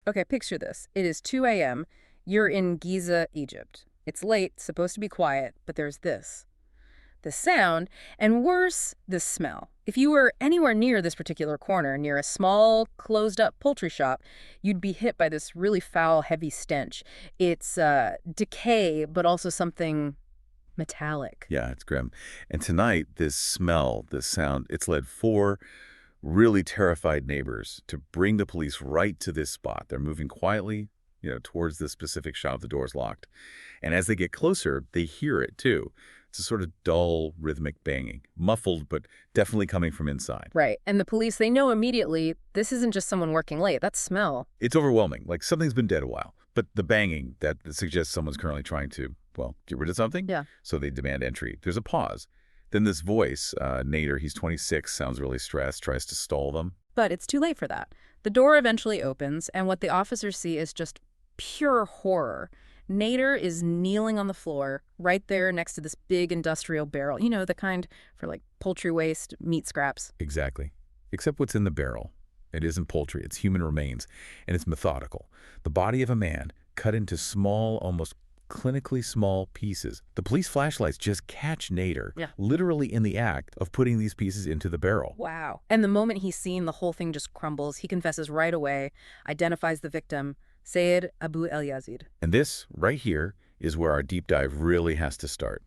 Okay, picture this. It is 2 a.m. You're in Giza, Egypt. It's late, supposed to be quiet, but there's this sound, and worse, this smell. If you were anywhere near this particular corner, near a small, closed-up poultry shop, you'd be hit by this really foul, heavy stench. It's decay, but also something metallic. Yeah, it's grim. And tonight, this smell, this sound, it's led four really terrified neighbors to bring the police right to this spot. They're moving quietly, towards this specific shop. The door's locked. And as they get closer, they hear it too. It's a sort of dull, rhythmic banging, muffled, but definitely coming from inside. Right. And the police, they know immediately this isn't just someone working late. That smell. It's overwhelming, like something's been dead a while. But the banging, that suggests someone's currently trying to, well, get rid of something. Yeah. So they demand entry. There's a pause. Then this voice, Nader, he's 26, sounds really stressed, tries to stall them. But it's too late for that. The door eventually opens, and what the officers see is just pure horror. Nader is kneeling on the floor, right there next to this big industrial barrel. You know, the kind for like poultry waste, meat scraps. Exactly. Except what's in the barrel. It isn't poultry, it's human remains, and it's methodical. The body of a man cut into small, almost clinically small pieces. The police flashlights just catch Nader, literally in the act of putting these pieces into the barrel. Wow. And the moment he's seen, the whole thing just crumbles. He confesses right away, identifies the victim, Sayed Abou El Yazeed. And this, right here, is where our deep dive really has to start.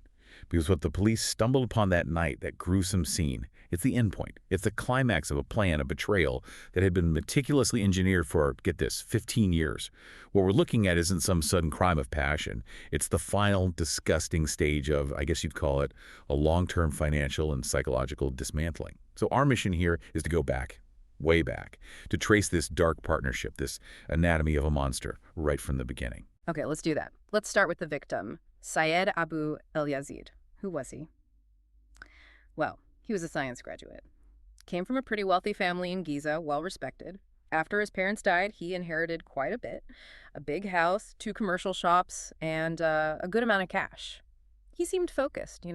Because what the police stumbled upon that night, that gruesome scene, it's the endpoint. It's the climax of a plan, a betrayal that had been meticulously engineered for, get this, 15 years. What we're looking at isn't some sudden crime of passion. It's the final, disgusting stage of, I guess you'd call it, a long-term financial and psychological dismantling. So our mission here is to go back, way back, to trace this dark partnership, this anatomy of a monster, right from the beginning. Okay, let's do that. Let's start with the victim, Sayed Abou El Yazeed. Who was he? Well, he was a science graduate. Came from a pretty wealthy family in Giza, well-respected. After his parents died, he inherited quite a bit. A big house, 2 commercial shops, and a good amount of cash. He seemed focused,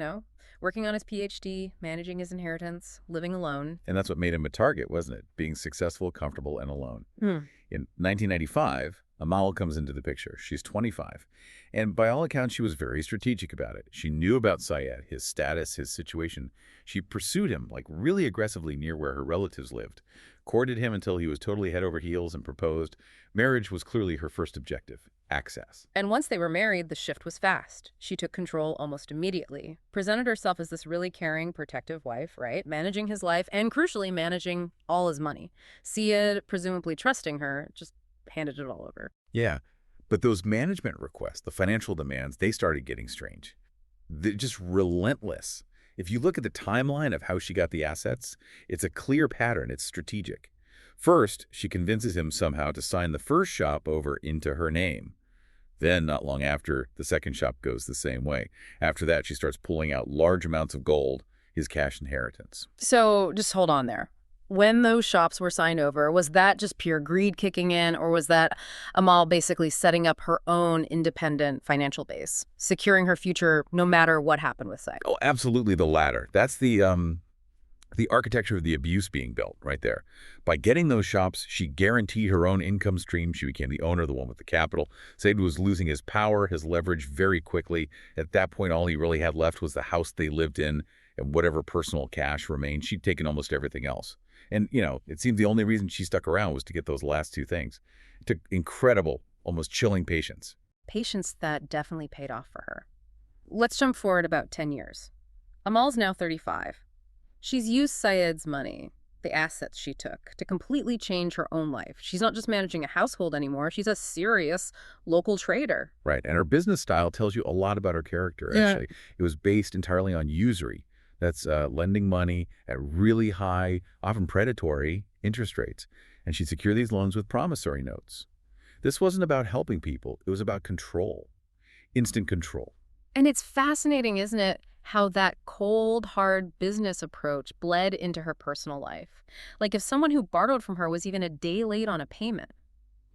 working on his PhD, managing his inheritance, living alone. And that's what made him a target, wasn't it? Being successful, comfortable, and alone. In 1995, Amal comes into the picture. She's 25. And by all accounts, she was very strategic about it. She knew about Sayed, his status, his situation. She pursued him, like really aggressively near where her relatives lived, courted him until he was totally head over heels and proposed. Marriage was clearly her first objective, access. And once they were married, the shift was fast. She took control almost immediately, presented herself as this really caring, protective wife, right? Managing his life and, crucially, managing all his money. Sayed, presumably trusting her, just handed it all over. Yeah, but those management requests, the financial demands, they started getting strange. They're just relentless. If you look at the timeline of how she got the assets, it's a clear pattern. It's strategic. First, she convinces him somehow to sign the first shop over into her name. Then, not long after, the second shop goes the same way. After that, she starts pulling out large amounts of gold, his cash inheritance. So just hold on there. When those shops were signed over, was that just pure greed kicking in, or was that Amal basically setting up her own independent financial base, securing her future no matter what happened with Sayed? Oh, absolutely the latter. That's the architecture of the abuse being built right there. By getting those shops, she guaranteed her own income stream. She became the owner, the one with the capital. Sayed was losing his power, his leverage very quickly. At that point, all he really had left was the house they lived in and whatever personal cash remained. She'd taken almost everything else. And, it seemed the only reason she stuck around was to get those last 2 things. It took incredible, almost chilling patience. Patience that definitely paid off for her. Let's jump forward about 10 years. Amal's now 35. She's used Sayed's money, the assets she took, to completely change her own life. She's not just managing a household anymore. She's a serious local trader. Right. And her business style tells you a lot about her character, actually. It was based entirely on usury. That's lending money at really high, often predatory interest rates. And she'd secure these loans with promissory notes. This wasn't about helping people. It was about control, instant control. And it's fascinating, isn't it, how that cold, hard business approach bled into her personal life. Like if someone who borrowed from her was even a day late on a payment,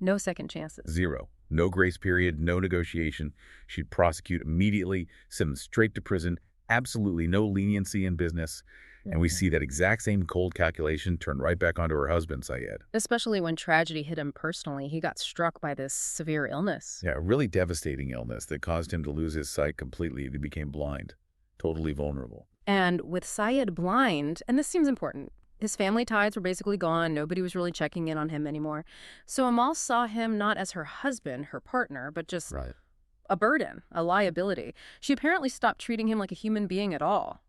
no second chances. 0. No grace period, no negotiation. She'd prosecute immediately, send them straight to prison. Absolutely no leniency in business. And we see that exact same cold calculation turn right back onto her husband, Syed. Especially when tragedy hit him personally. He got struck by this severe illness. Yeah, a really devastating illness that caused him to lose his sight completely. He became blind, totally vulnerable. And with Syed blind, and this seems important, his family ties were basically gone. Nobody was really checking in on him anymore. So Amal saw him not as her husband, her partner, but just Right. a burden, a liability. She apparently stopped treating him like a human being at all.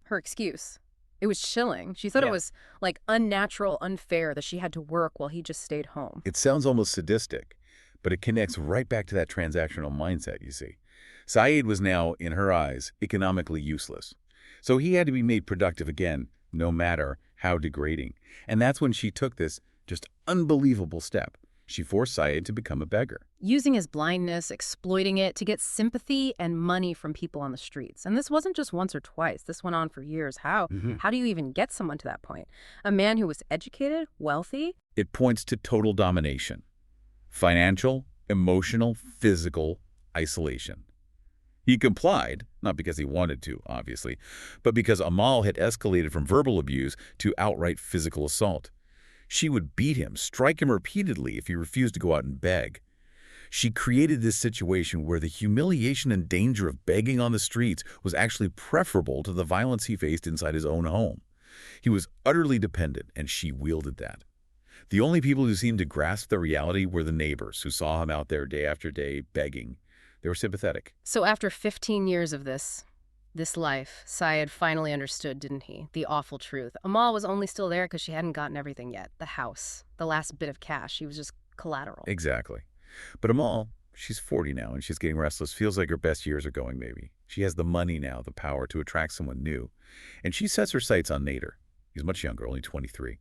Her excuse. It was chilling. She thought it Yeah. was like unnatural, unfair that she had to work while he just stayed home. It sounds almost sadistic, but it connects right back to that transactional mindset, you see. Saeed was now, in her eyes, economically useless. So he had to be made productive again, no matter how degrading. And that's when she took this just unbelievable step. She forced Saeed to become a beggar. Using his blindness, exploiting it to get sympathy and money from people on the streets. And this wasn't just once or twice. This went on for years. How? Mhm. How do you even get someone to that point? A man who was educated, wealthy? It points to total domination. Financial, emotional, physical isolation. He complied, not because he wanted to, obviously, but because Amal had escalated from verbal abuse to outright physical assault. She would beat him, strike him repeatedly if he refused to go out and beg. She created this situation where the humiliation and danger of begging on the streets was actually preferable to the violence he faced inside his own home. He was utterly dependent, and she wielded that. The only people who seemed to grasp the reality were the neighbors who saw him out there day after day begging. They were sympathetic. So after 15 years of this life, Syed finally understood, didn't he? The awful truth. Amal was only still there because she hadn't gotten everything yet. The house, the last bit of cash. She was just collateral. Exactly. But Amal, she's 40 now, and she's getting restless. Feels like her best years are going, maybe. She has the money now, the power to attract someone new. And she sets her sights on Nader. He's much younger, only 23.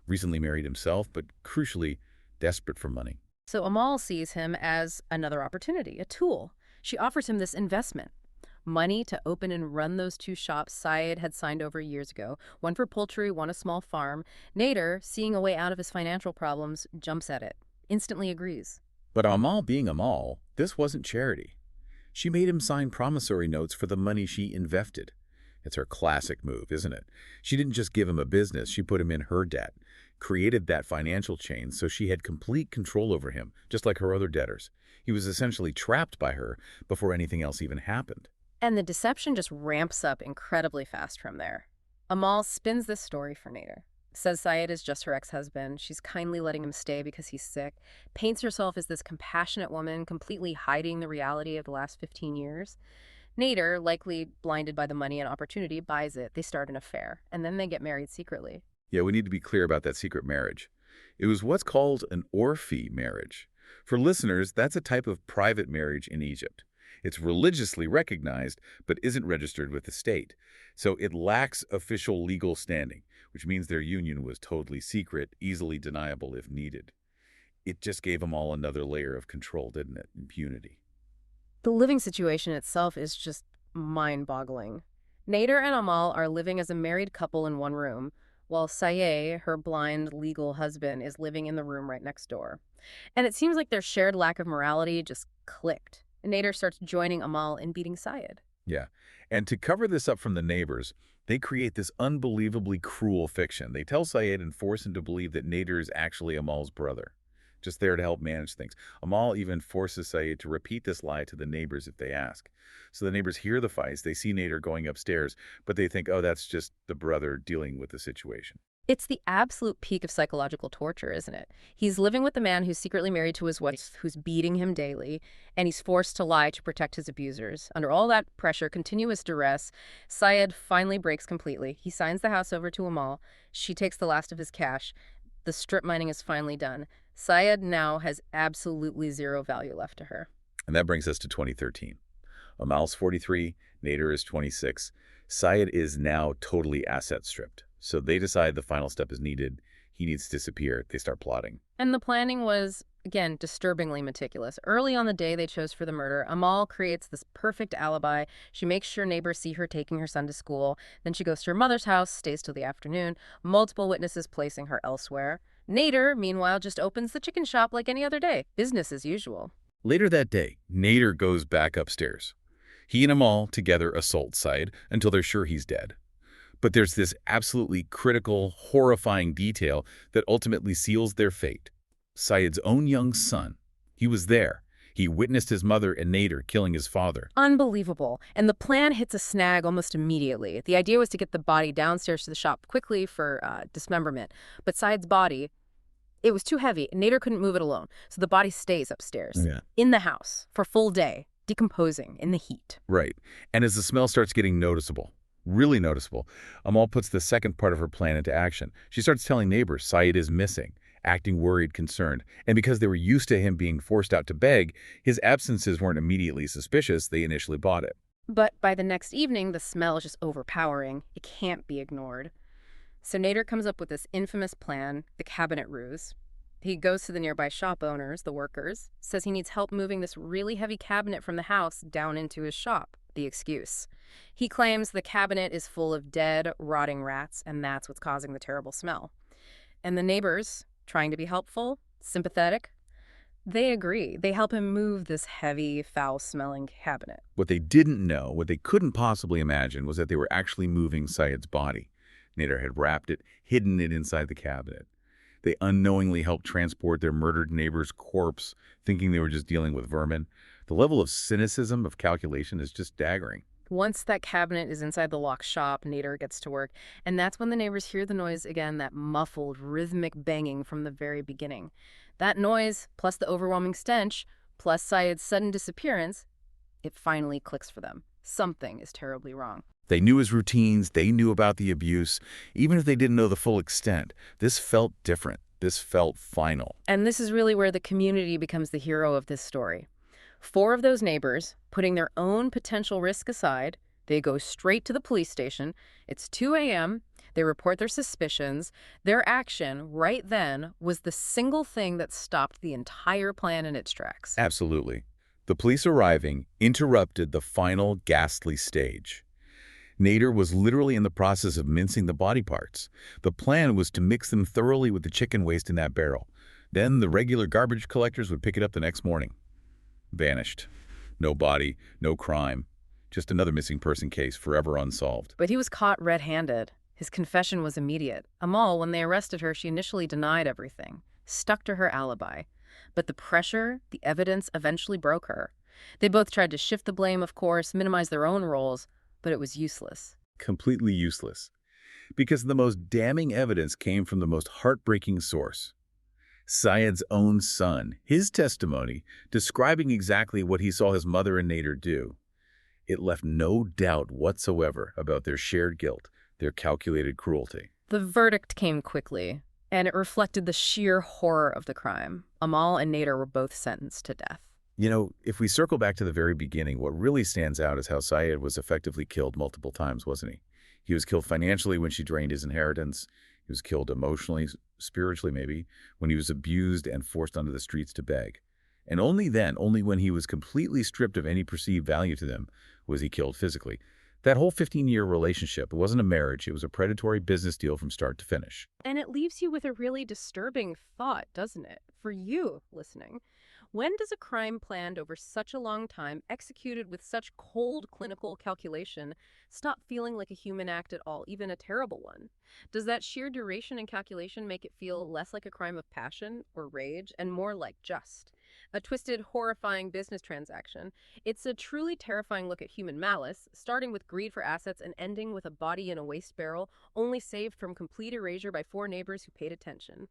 Recently married himself, but crucially, desperate for money. So Amal sees him as another opportunity, a tool. She offers him this investment. Money to open and run those two shops Syed had signed over years ago, one for poultry, one a small farm. Nader, seeing a way out of his financial problems, jumps at it, instantly agrees. But Amal being Amal, this wasn't charity. She made him sign promissory notes for the money she invested. It's her classic move, isn't it? She didn't just give him a business, she put him in her debt, created that financial chain so she had complete control over him, just like her other debtors. He was essentially trapped by her before anything else even happened. And the deception just ramps up incredibly fast from there. Amal spins this story for Nader. Says Syed is just her ex-husband. She's kindly letting him stay because he's sick. Paints herself as this compassionate woman, completely hiding the reality of the last 15 years. Nader, likely blinded by the money and opportunity, buys it. They start an affair, and then they get married secretly. Yeah, we need to be clear about that secret marriage. It was what's called an Orfi marriage. For listeners, that's a type of private marriage in Egypt. It's religiously recognized, but isn't registered with the state. So it lacks official legal standing, which means their union was totally secret, easily deniable if needed. It just gave them all another layer of control, didn't it? Impunity. The living situation itself is just mind-boggling. Nader and Amal are living as a married couple in one room, while Sayeh, her blind legal husband, is living in the room right next door. And it seems like their shared lack of morality just clicked. Nader starts joining Amal in beating Syed. Yeah. And to cover this up from the neighbors, they create this unbelievably cruel fiction. They tell Syed and force him to believe that Nader is actually Amal's brother, just there to help manage things. Amal even forces Syed to repeat this lie to the neighbors if they ask. So the neighbors hear the fights, they see Nader going upstairs, but they think, oh, that's just the brother dealing with the situation. It's the absolute peak of psychological torture, isn't it? He's living with the man who's secretly married to his wife, who's beating him daily, and he's forced to lie to protect his abusers. Under all that pressure, continuous duress, Syed finally breaks completely. He signs the house over to Amal. She takes the last of his cash. The strip mining is finally done. Syed now has absolutely zero value left to her. And that brings us to 2013. Amal's 43, Nader is 26. Syed is now totally asset stripped. So they decide the final step is needed. He needs to disappear. They start plotting. And the planning was, again, disturbingly meticulous. Early on the day they chose for the murder, Amal creates this perfect alibi. She makes sure neighbors see her taking her son to school. Then she goes to her mother's house, stays till the afternoon, multiple witnesses placing her elsewhere. Nader, meanwhile, just opens the chicken shop like any other day. Business as usual. Later that day, Nader goes back upstairs. He and Amal together assault Syed until they're sure he's dead. But there's this absolutely critical, horrifying detail that ultimately seals their fate. Syed's own young son. He was there. He witnessed his mother and Nader killing his father. Unbelievable. And the plan hits a snag almost immediately. The idea was to get the body downstairs to the shop quickly for dismemberment. But Syed's body, it was too heavy, and Nader couldn't move it alone. So the body stays upstairs, Yeah. in the house, for a full day, decomposing in the heat. Right. And as the smell starts getting noticeable, really noticeable, Amal puts the second part of her plan into action. She starts telling neighbors Syed is missing, acting worried, concerned. And because they were used to him being forced out to beg, his absences weren't immediately suspicious. They initially bought it. But by the next evening, the smell is just overpowering. It can't be ignored. So Nader comes up with this infamous plan, the cabinet ruse. He goes to the nearby shop owners, the workers, says he needs help moving this really heavy cabinet from the house down into his shop, the excuse. He claims the cabinet is full of dead, rotting rats, and that's what's causing the terrible smell. And the neighbors, trying to be helpful, sympathetic, they agree. They help him move this heavy, foul-smelling cabinet. What they didn't know, what they couldn't possibly imagine, was that they were actually moving Syed's body. Nader had wrapped it, hidden it inside the cabinet. They unknowingly helped transport their murdered neighbor's corpse, thinking they were just dealing with vermin. The level of cynicism, of calculation, is just staggering. Once that cabinet is inside the locked shop, Nader gets to work, and that's when the neighbors hear the noise again, that muffled, rhythmic banging from the very beginning. That noise, plus the overwhelming stench, plus Syed's sudden disappearance, it finally clicks for them. Something is terribly wrong. They knew his routines, they knew about the abuse. Even if they didn't know the full extent, this felt different. This felt final. And this is really where the community becomes the hero of this story. 4 of those neighbors, putting their own potential risk aside, they go straight to the police station. It's 2 a.m. They report their suspicions. Their action right then was the single thing that stopped the entire plan in its tracks. Absolutely. The police arriving interrupted the final ghastly stage. Nader was literally in the process of mincing the body parts. The plan was to mix them thoroughly with the chicken waste in that barrel. Then the regular garbage collectors would pick it up the next morning. Vanished. No body, no crime. Just another missing person case, forever unsolved. But he was caught red-handed. His confession was immediate. Amal, when they arrested her, she initially denied everything, stuck to her alibi. But the pressure, the evidence eventually broke her. They both tried to shift the blame, of course, minimize their own roles, but it was useless. Completely useless. Because the most damning evidence came from the most heartbreaking source. Syed's own son, his testimony, describing exactly what he saw his mother and Nader do. It left no doubt whatsoever about their shared guilt, their calculated cruelty. The verdict came quickly, and it reflected the sheer horror of the crime. Amal and Nader were both sentenced to death. You know, if we circle back to the very beginning, what really stands out is how Syed was effectively killed multiple times, wasn't he? He was killed financially when she drained his inheritance. He was killed emotionally, spiritually maybe, when he was abused and forced onto the streets to beg. And only then, only when he was completely stripped of any perceived value to them, was he killed physically. That whole 15-year relationship, it wasn't a marriage, it was a predatory business deal from start to finish. And it leaves you with a really disturbing thought, doesn't it? For you, listening. When does a crime planned over such a long time, executed with such cold clinical calculation, stop feeling like a human act at all, even a terrible one? Does that sheer duration and calculation make it feel less like a crime of passion or rage and more like just a twisted, horrifying business transaction? It's a truly terrifying look at human malice, starting with greed for assets and ending with a body in a waste barrel, only saved from complete erasure by 4 neighbors who paid attention.